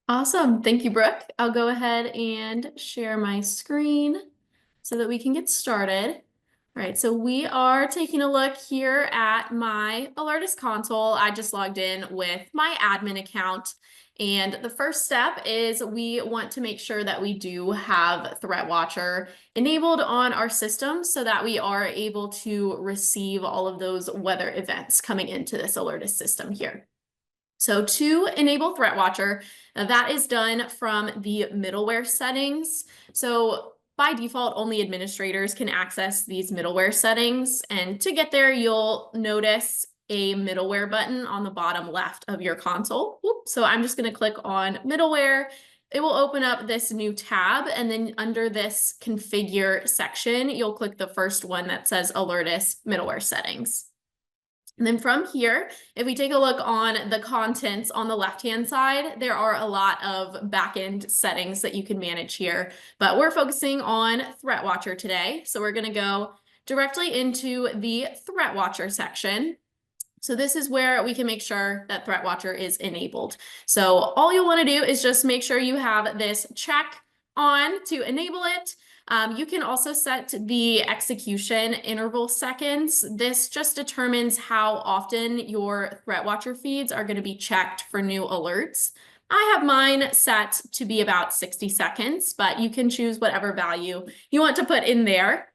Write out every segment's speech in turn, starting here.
Awesome. Thank you, Brooke. I'll go ahead and share my screen so that we can get started. All right, so we are taking a look here at my Alertus console. I just logged in with my admin account. And the first step is we want to make sure that we do have ThreatWatcher enabled on our system so that we are able to receive all of those weather events coming into this Alertus system here. So to enable ThreatWatcher, that is done from the middleware settings. So by default, only administrators can access these middleware settings. And to get there, you'll notice a middleware button on the bottom left of your console. So I'm just going to click on middleware. It will open up this new tab, and then under this configure section, you'll click the first one that says Alertus Middleware Settings. And then from here, if we take a look on the contents on the left-hand side, there are a lot of back-end settings that you can manage here, but we're focusing on ThreatWatcher today. So we're going to go directly into the ThreatWatcher section. So this is where we can make sure that ThreatWatcher is enabled. So all you'll want to do is just make sure you have this check on to enable it. You can also set the execution interval seconds. This just determines how often your ThreatWatcher feeds are going to be checked for new alerts. I have mine set to be about 60 seconds, but you can choose whatever value you want to put in there.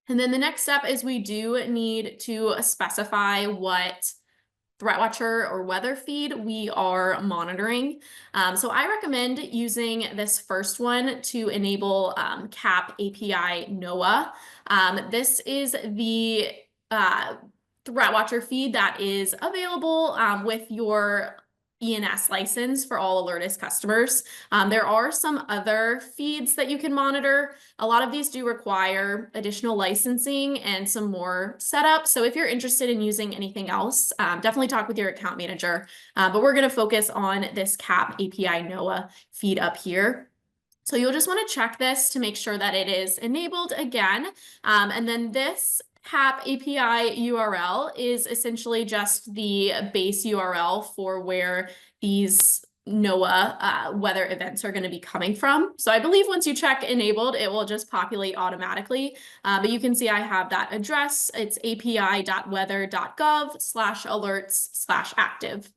And then the next step is we do need to specify what ThreatWatcher or weather feed we are monitoring. So I recommend using this first one to enable CAP API NOAA. This is the ThreatWatcher feed that is available with your ENS license for all Alertus customers. There are some other feeds that you can monitor. A lot of these do require additional licensing and some more setup. So if you're interested in using anything else, definitely talk with your account manager. But we're going to focus on this CAP API NOAA feed up here. So you'll just want to check this to make sure that it is enabled again. And then this CAP API URL is essentially just the base URL for where these NOAA weather events are going to be coming from. So I believe once you check enabled, it will just populate automatically. But you can see I have that address. It's api.weather.gov/alerts/active.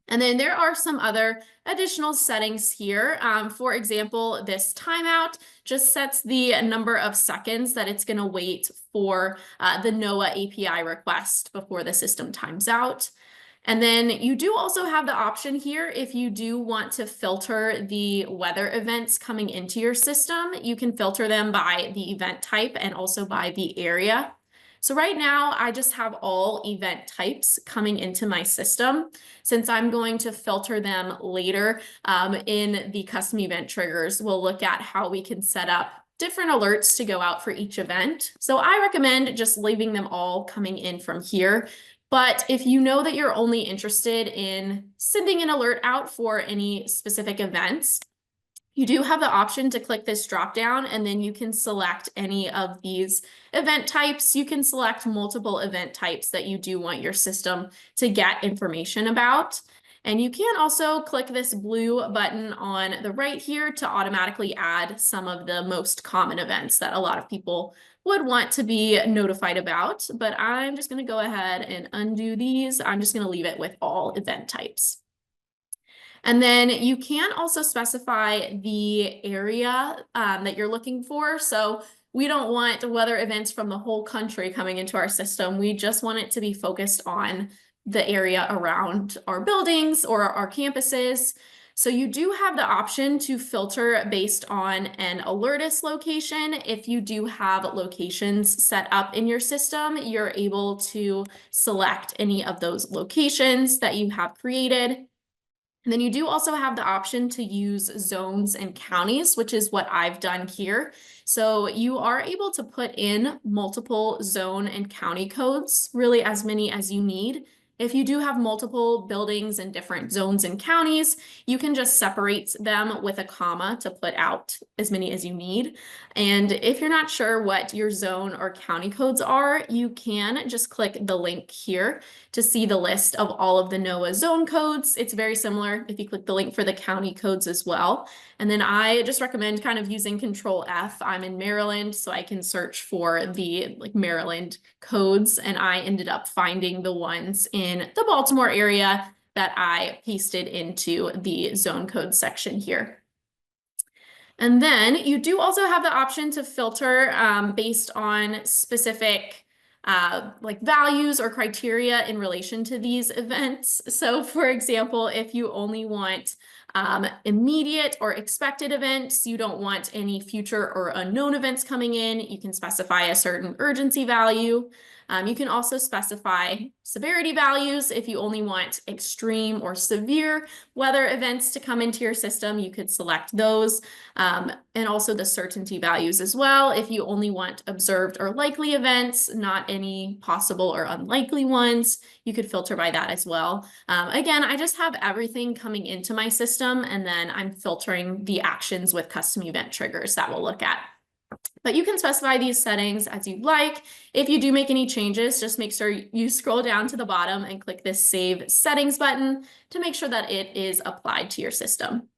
And then there are some other additional settings here. For example, this timeout just sets the number of seconds that it's going to wait for the NOAA API request before the system times out. And then you do also have the option here, if you do want to filter the weather events coming into your system, you can filter them by the event type and also by the area. So right now, I just have all event types coming into my system. Since I'm going to filter them later in the custom event triggers, we'll look at how we can set up different alerts to go out for each event. So I recommend just leaving them all coming in from here. But if you know that you're only interested in sending an alert out for any specific events, you do have the option to click this drop down, and then you can select any of these event types. You can select multiple event types that you do want your system to get information about. And you can also click this blue button on the right here to automatically add some of the most common events that a lot of people would want to be notified about. But I'm just going to go ahead and undo these. I'm just going to leave it with all event types. And then you can also specify the area that you're looking for. So we don't want weather events from the whole country coming into our system. We just want it to be focused on the area around our buildings or our campuses. So you do have the option to filter based on an Alertus location. If you do have locations set up in your system, you're able to select any of those locations that you have created. And then you do also have the option to use zones and counties, which is what I've done here. So you are able to put in multiple zone and county codes, really as many as you need. If you do have multiple buildings in different zones and counties, you can just separate them with a comma to put out as many as you need. And if you're not sure what your zone or county codes are, you can just click the link here to see the list of all of the NOAA zone codes. It's very similar if you click the link for the county codes as well. And then I just recommend kind of using Control F. I'm in Maryland, so I can search for the Maryland codes, and I ended up finding the ones in the Baltimore area that I pasted into the zone code section here. And then you do also have the option to filter based on specific values or criteria in relation to these events. So for example, if you only want immediate or expected events, you don't want any future or unknown events coming in, you can specify a certain urgency value. You can also specify severity values. If you only want extreme or severe weather events to come into your system, you could select those. And also the certainty values as well. If you only want observed or likely events, not any possible or unlikely ones, you could filter by that as well. Again, I just have everything coming into my system, and then I'm filtering the actions with custom event triggers that we'll look at. But you can specify these settings as you like. If you do make any changes, just make sure you scroll down to the bottom and click this Save Settings button to make sure that it is applied to your system.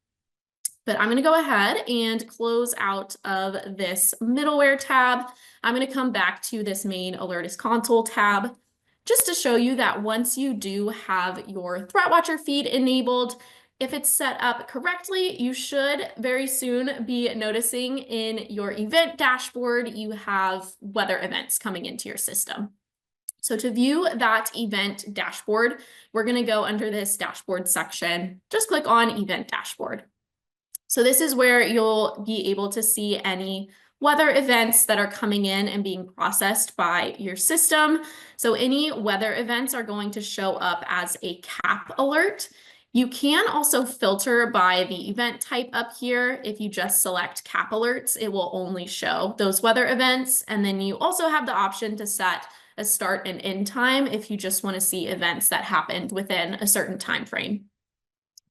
But I'm going to go ahead and close out of this middleware tab. I'm going to come back to this main Alertus console tab just to show you that once you do have your ThreatWatcher feed enabled, if it's set up correctly, you should very soon be noticing in your event dashboard, you have weather events coming into your system. So to view that event dashboard, we're going to go under this dashboard section. Just click on Event Dashboard. So this is where you'll be able to see any weather events that are coming in and being processed by your system. So any weather events are going to show up as a CAP alert. You can also filter by the event type up here. If you just select CAP alerts, it will only show those weather events. And then you also have the option to set a start and end time if you just want to see events that happened within a certain time frame.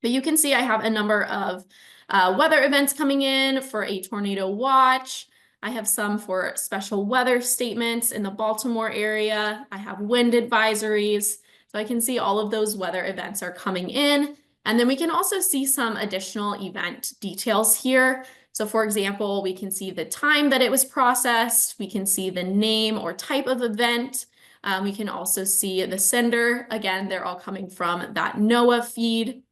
But you can see I have a number of weather events coming in for a tornado watch. I have some for special weather statements in the Baltimore area. I have wind advisories. So I can see all of those weather events are coming in. And then we can also see some additional event details here. So for example, we can see the time that it was processed. We can see the name or type of event. We can also see the sender. Again, they're all coming from that NOAA feed.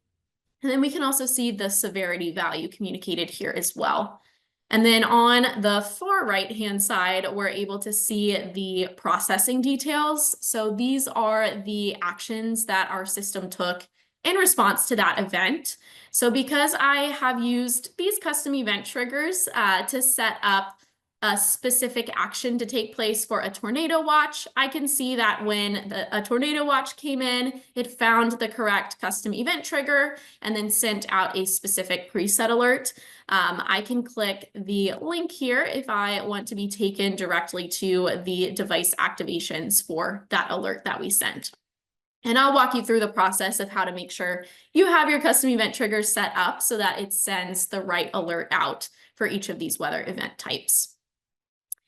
And then we can also see the severity value communicated here as well. And then on the far right-hand side, we're able to see the processing details. So these are the actions that our system took in response to that event. So because I have used these custom event triggers to set up a specific action to take place for a tornado watch, I can see that when a tornado watch came in, it found the correct custom event trigger and then sent out a specific preset alert. I can click the link here if I want to be taken directly to the device activations for that alert that we sent. And I'll walk you through the process of how to make sure you have your custom event triggers set up so that it sends the right alert out for each of these weather event types.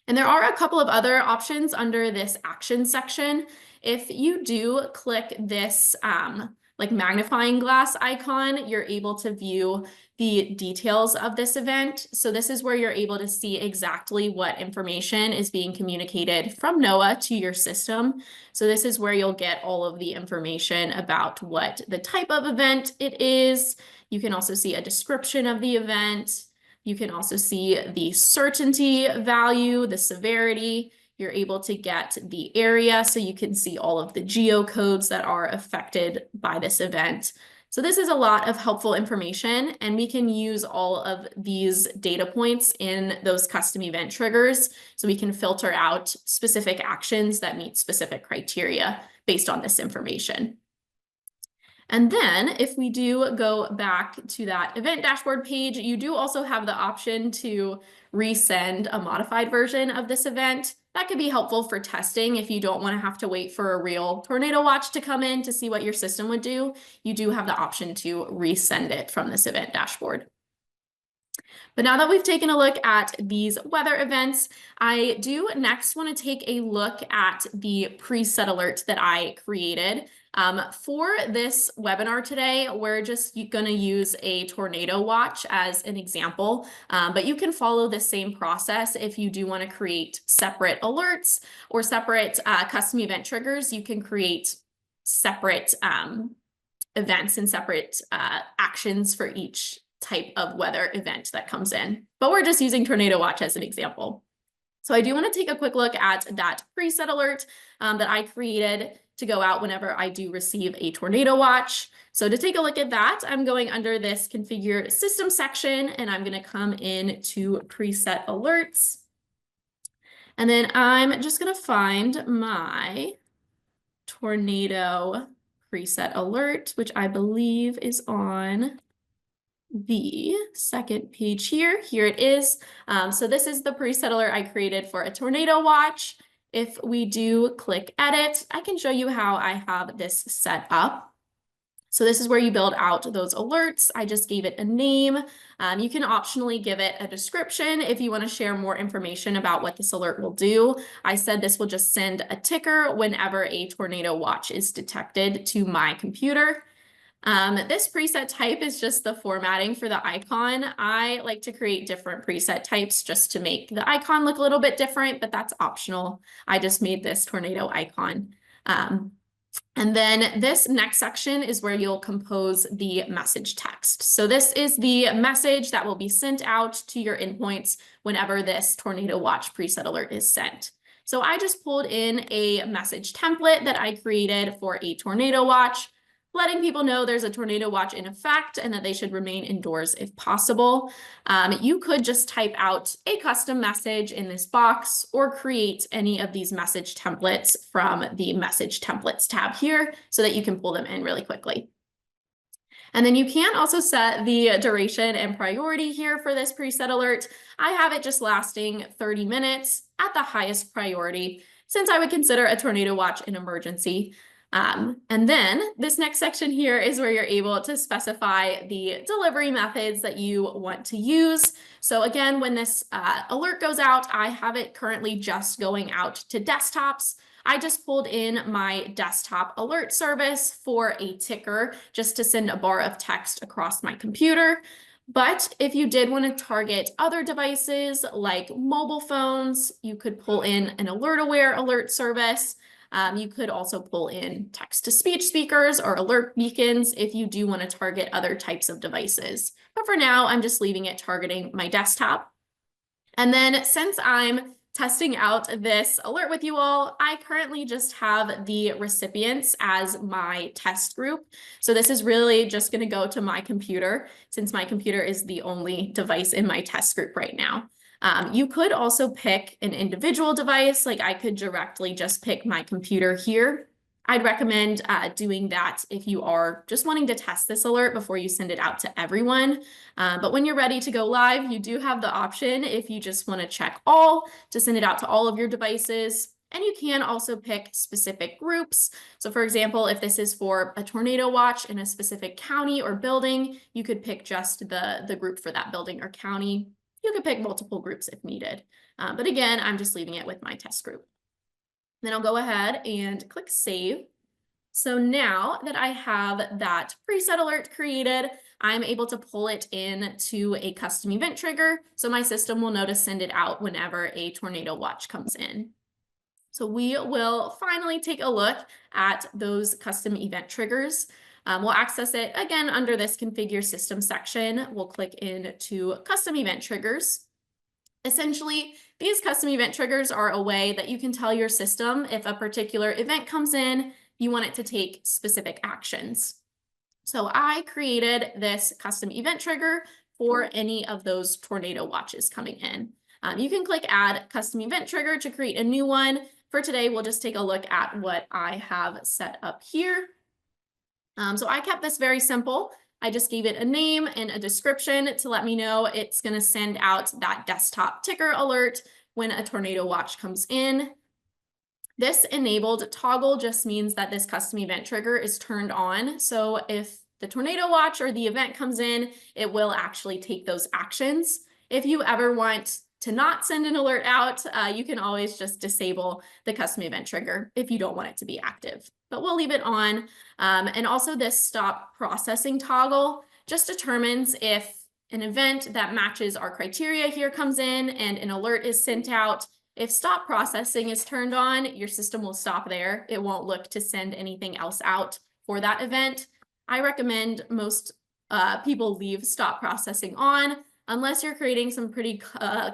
And there are a couple of other options under this action section. If you do click this magnifying glass icon, you're able to view the details of this event. So this is where you're able to see exactly what information is being communicated from NOAA to your system. So this is where you'll get all of the information about what the type of event it is. You can also see a description of the event. You can also see the certainty value, the severity. You're able to get the area, so you can see all of the geocodes that are affected by this event. So this is a lot of helpful information, and we can use all of these data points in those custom event triggers, so we can filter out specific actions that meet specific criteria based on this information. And then if we do go back to that event dashboard page, you do also have the option to resend a modified version of this event. That could be helpful for testing if you don't want to have to wait for a real tornado watch to come in to see what your system would do. You do have the option to resend it from this event dashboard. But now that we've taken a look at these weather events, I do next want to take a look at the preset alert that I created. For this webinar today, we're just going to use a tornado watch as an example, but you can follow the same process if you do want to create separate alerts or separate custom event triggers. You can create separate events and separate actions for each type of weather event that comes in. But we're just using Tornado Watch as an example. So I do want to take a quick look at that preset alert that I created to go out whenever I do receive a tornado watch. So to take a look at that, I'm going under this configure system section, and I'm going to come in to preset alerts. And then I'm just going to find my tornado preset alert, which I believe is on the second page here. Here it is. So this is the preset alert I created for a tornado watch. If we do click edit, I can show you how I have this set up. So this is where you build out those alerts. I just gave it a name. You can optionally give it a description if you want to share more information about what this alert will do. I said this will just send a ticker whenever a tornado watch is detected to my computer. This preset type is just the formatting for the icon. I like to create different preset types just to make the icon look a little bit different, but that's optional. I just made this tornado icon. And then this next section is where you'll compose the message text. So this is the message that will be sent out to your endpoints whenever this tornado watch preset alert is sent. So I just pulled in a message template that I created for a tornado watch, letting people know there's a tornado watch in effect and that they should remain indoors if possible. You could just type out a custom message in this box or create any of these message templates from the message templates tab here so that you can pull them in really quickly. And then you can also set the duration and priority here for this preset alert. I have it just lasting 30 minutes at the highest priority, since I would consider a tornado watch an emergency. And then this next section here is where you're able to specify the delivery methods that you want to use. So again, when this alert goes out, I have it currently just going out to desktops. I just pulled in my desktop alert service for a ticker just to send a bar of text across my computer. But if you did want to target other devices like mobile phones, you could pull in an alert-aware alert service. You could also pull in text-to-speech speakers or alert beacons if you do want to target other types of devices. But for now, I'm just leaving it targeting my desktop. And then since I'm testing out this alert with you all, I currently just have the recipients as my test group. So this is really just going to go to my computer, since my computer is the only device in my test group right now. You could also pick an individual device, like I could directly just pick my computer here. I'd recommend doing that if you are just wanting to test this alert before you send it out to everyone. But when you're ready to go live, you do have the option, if you just want to check all, to send it out to all of your devices. And you can also pick specific groups. So for example, if this is for a tornado watch in a specific county or building, you could pick just the group for that building or county. You could pick multiple groups if needed. But again, I'm just leaving it with my test group. Then I'll go ahead and click save. So now that I have that preset alert created, I'm able to pull it into a custom event trigger. So my system will know to send it out whenever a tornado watch comes in. So we will finally take a look at those custom event triggers. We'll access it again under this configure system section. We'll click into custom event triggers. Essentially, these custom event triggers are a way that you can tell your system if a particular event comes in, you want it to take specific actions. So I created this custom event trigger for any of those tornado watches coming in. You can click add custom event trigger to create a new one. For today, we'll just take a look at what I have set up here. So I kept this very simple. I just gave it a name and a description to let me know it's going to send out that desktop ticker alert when a tornado watch comes in. This enabled toggle just means that this custom event trigger is turned on. So if the tornado watch or the event comes in, it will actually take those actions. If you ever want to not send an alert out, you can always just disable the custom event trigger if you don't want it to be active, but we'll leave it on. And also this stop processing toggle just determines if an event that matches our criteria here comes in and an alert is sent out. If stop processing is turned on, your system will stop there. It won't look to send anything else out for that event. I recommend most people leave stop processing on unless you're creating some pretty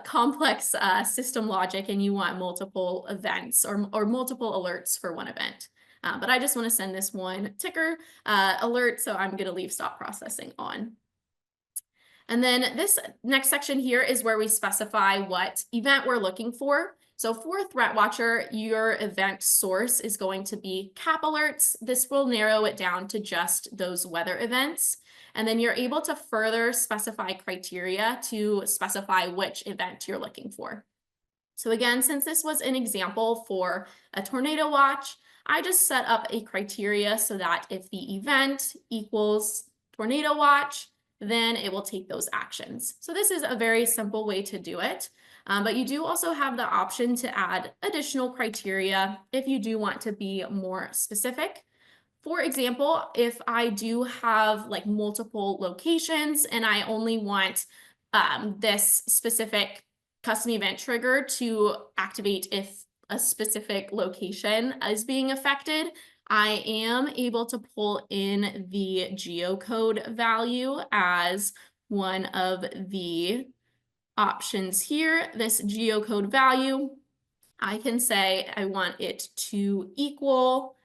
complex system logic and you want multiple events or multiple alerts for one event. But I just want to send this one ticker alert, so I'm going to leave stop processing on. And then this next section here is where we specify what event we're looking for. So for ThreatWatcher, your event source is going to be cap alerts. This will narrow it down to just those weather events. And then you're able to further specify criteria to specify which event you're looking for. So again, since this was an example for a tornado watch, I just set up a criteria so that if the event equals tornado watch, then it will take those actions. So this is a very simple way to do it. But you do also have the option to add additional criteria if you do want to be more specific. For example, if I do have like multiple locations and I only want this specific custom event trigger to activate if a specific location is being affected, I am able to pull in the geocode value as one of the options here. This geocode value, I can say I want it to equal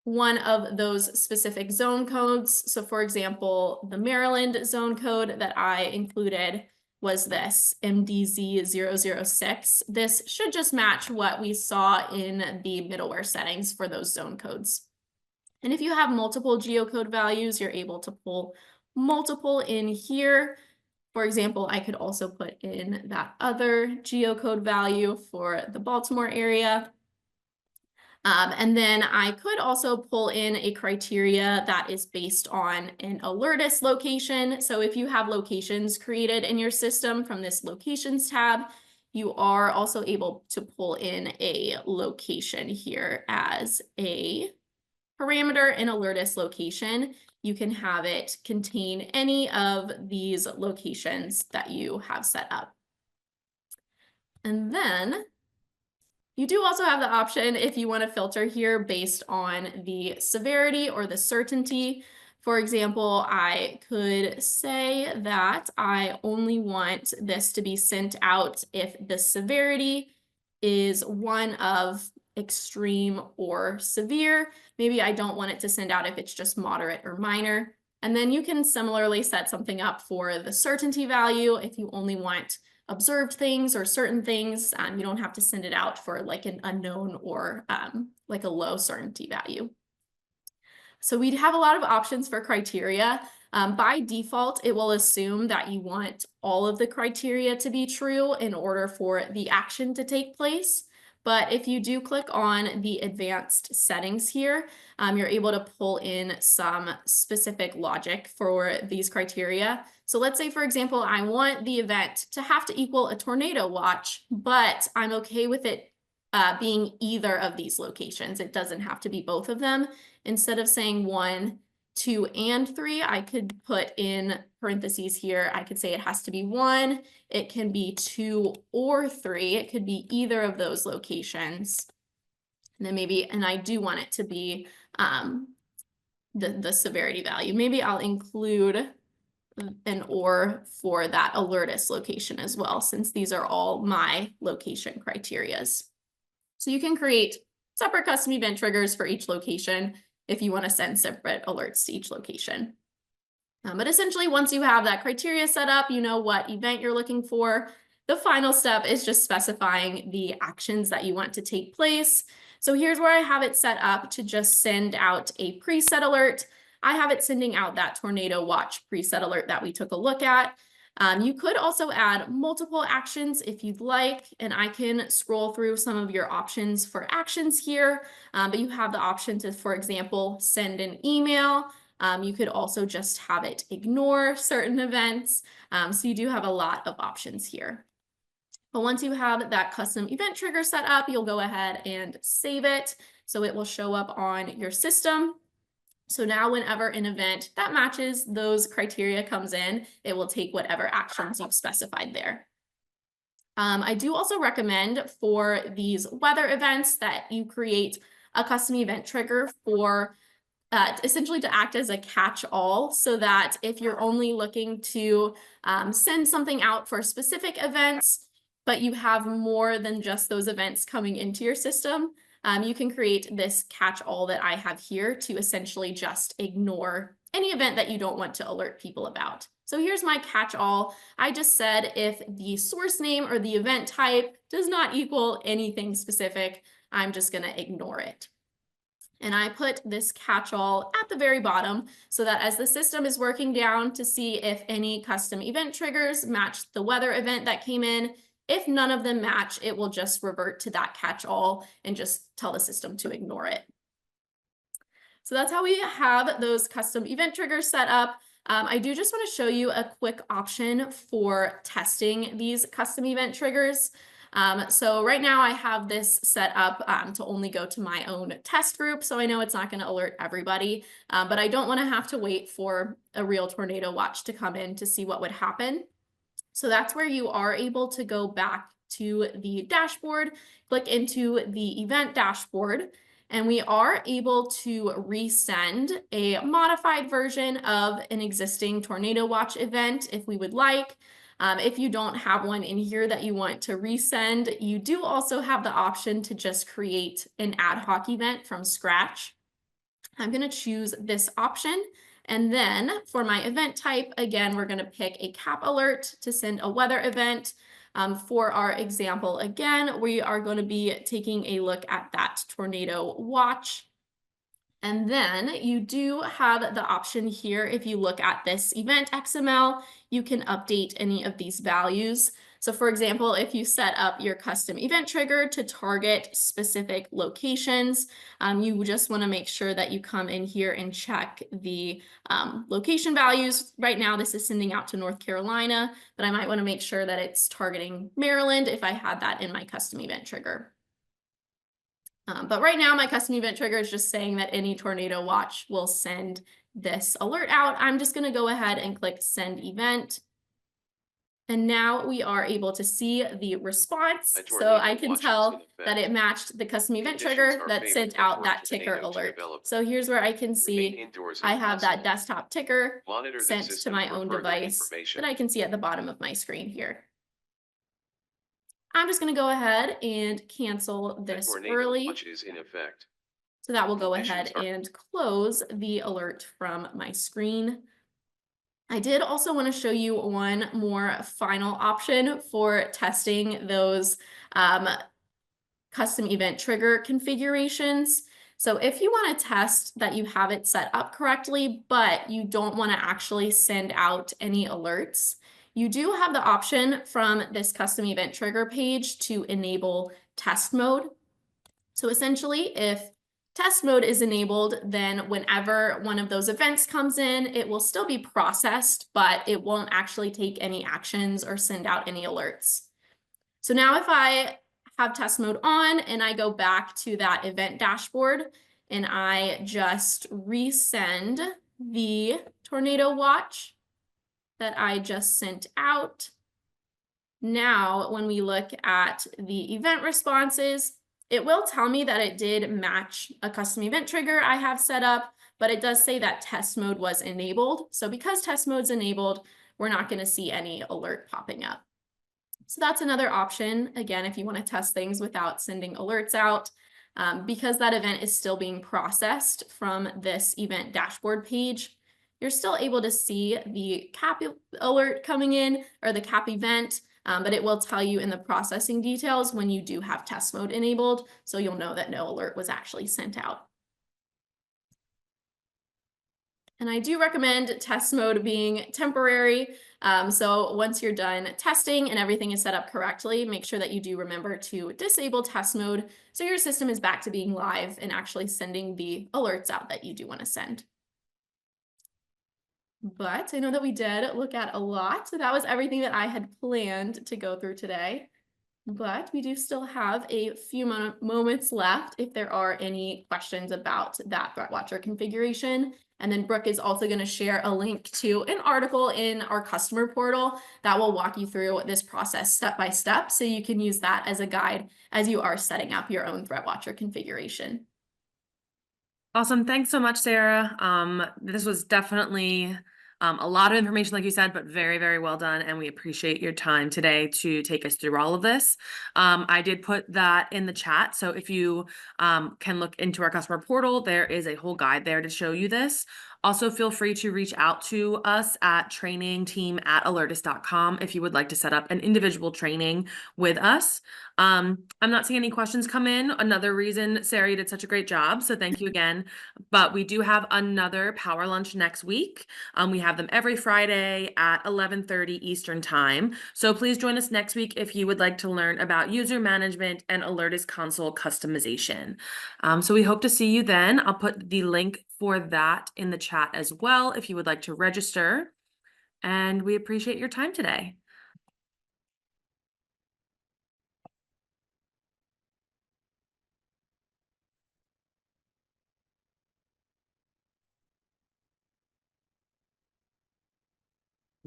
one of those specific zone codes. So for example, the Maryland zone code that I included was this MDZ006. This should just match what we saw in the middleware settings for those zone codes. And if you have multiple geocode values, you're able to pull multiple in here. For example, I could also put in that other geocode value for the Baltimore area. And then I could also pull in a criteria that is based on an Alertus location. So if you have locations created in your system from this locations tab, you are also able to pull in a location here as a parameter in Alertus location. You can have it contain any of these locations that you have set up. And then you do also have the option if you want to filter here based on the severity or the certainty. For example, I could say that I only want this to be sent out if the severity is one of extreme or severe. Maybe I don't want it to send out if it's just moderate or minor. And then you can similarly set something up for the certainty value if you only want observed things or certain things. You don't have to send it out for like an unknown or like a low certainty value. So we have a lot of options for criteria. By default, it will assume that you want all of the criteria to be true in order for the action to take place. But if you do click on the advanced settings here, you're able to pull in some specific logic for these criteria. So let's say, for example, I want the event to have to equal a tornado watch, but I'm okay with it being either of these locations. It doesn't have to be both of them. Instead of saying 1, 2, and 3, I could put in parentheses here. I could say it has to be 1, it can be 2 or 3. It could be either of those locations. And then maybe, and I do want it to be the severity value. Maybe I'll include an or for that Alertus location as well, since these are all my location criterias. So you can create separate custom event triggers for each location if you want to send separate alerts to each location. But essentially, once you have that criteria set up, you know what event you're looking for. The final step is just specifying the actions that you want to take place. So here's where I have it set up to just send out a preset alert. I have it sending out that tornado watch preset alert that we took a look at. You could also add multiple actions if you'd like, and I can scroll through some of your options for actions here, but you have the option to, for example, send an email. You could also just have it ignore certain events. So you do have a lot of options here. But once you have that custom event trigger set up, you'll go ahead and save it. So it will show up on your system. So now whenever an event that matches those criteria comes in, it will take whatever actions you've specified there. I do also recommend for these weather events that you create a custom event trigger for essentially to act as a catch-all, so that if you're only looking to send something out for specific events, but you have more than just those events coming into your system, you can create this catch-all that I have here to essentially just ignore any event that you don't want to alert people about. So here's my catch-all. I just said if the source name or the event type does not equal anything specific, I'm just going to ignore it. And I put this catch-all at the very bottom so that as the system is working down to see if any custom event triggers match the weather event that came in, if none of them match, it will just revert to that catch-all and just tell the system to ignore it. So that's how we have those custom event triggers set up. I do just want to show you a quick option for testing these custom event triggers. So right now I have this set up to only go to my own test group. So I know it's not going to alert everybody, but I don't want to have to wait for a real tornado watch to come in to see what would happen. So that's where you are able to go back to the dashboard, click into the event dashboard, and we are able to resend a modified version of an existing tornado watch event if we would like. If you don't have one in here that you want to resend, you do also have the option to just create an ad hoc event from scratch. I'm going to choose this option. And then for my event type, again, we're going to pick a cap alert to send a weather event. For our example, again, we are going to be taking a look at that tornado watch. And then you do have the option here, if you look at this event XML, you can update any of these values. So for example, if you set up your custom event trigger to target specific locations, you just want to make sure that you come in here and check the location values. Right now, this is sending out to North Carolina, but I might want to make sure that it's targeting Maryland if I had that in my custom event trigger. But right now, my custom event trigger is just saying that any tornado watch will send this alert out. I'm just going to go ahead and click send event. And now we are able to see the response. So I can tell that it matched the custom event trigger that sent out that ticker alert. So here's where I can see I have that desktop ticker sent to my own device that I can see at the bottom of my screen here. I'm just going to go ahead and cancel this early. So that will go ahead and close the alert from my screen. I did also want to show you one more final option for testing those custom event trigger configurations. So if you want to test that you have it set up correctly, but you don't want to actually send out any alerts, you do have the option from this custom event trigger page to enable test mode. So essentially, if test mode is enabled, then whenever one of those events comes in, it will still be processed, but it won't actually take any actions or send out any alerts. So now if I have test mode on and I go back to that event dashboard and I just resend the tornado watch that I just sent out. Now, when we look at the event responses, it will tell me that it did match a custom event trigger I have set up, but it does say that test mode was enabled. So because test mode's enabled, we're not going to see any alert popping up. So that's another option, again, if you want to test things without sending alerts out. Because that event is still being processed from this event dashboard page, you're still able to see the cap alert coming in or the cap event, but it will tell you in the processing details when you do have test mode enabled, so you'll know that no alert was actually sent out. And I do recommend test mode being temporary. So once you're done testing and everything is set up correctly, make sure that you do remember to disable test mode so your system is back to being live and actually sending the alerts out that you do want to send. But I know that we did look at a lot. So that was everything that I had planned to go through today. But we do still have a few moments left if there are any questions about that ThreatWatcher configuration. And then Brooke is also going to share a link to an article in our customer portal that will walk you through this process step by step. So you can use that as a guide as you are setting up your own ThreatWatcher configuration. Awesome. Thanks so much, Sarah. This was definitely a lot of information, like you said, but very, very well done. And we appreciate your time today to take us through all of this. I did put that in the chat. So if you can look into our customer portal, there is a whole guide there to show you this. Also, feel free to reach out to us at trainingteam@alertus.com if you would like to set up an individual training with us. I'm not seeing any questions come in. Another reason, Sarah, you did such a great job. So thank you again. But we do have another power lunch next week. We have them every Friday at 11:30 Eastern time. So please join us next week if you would like to learn about user management and Alertus console customization. So we hope to see you then. I'll put the link for that in the chat as well if you would like to register. And we appreciate your time today.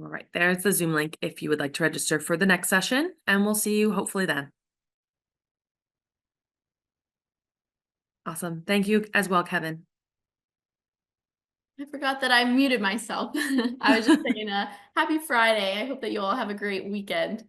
All right, there's the Zoom link if you would like to register for the next session, and we'll see you hopefully then. Awesome. Thank you as well, Kevin. I forgot that I muted myself. I was just saying happy Friday. I hope that you all have a great weekend.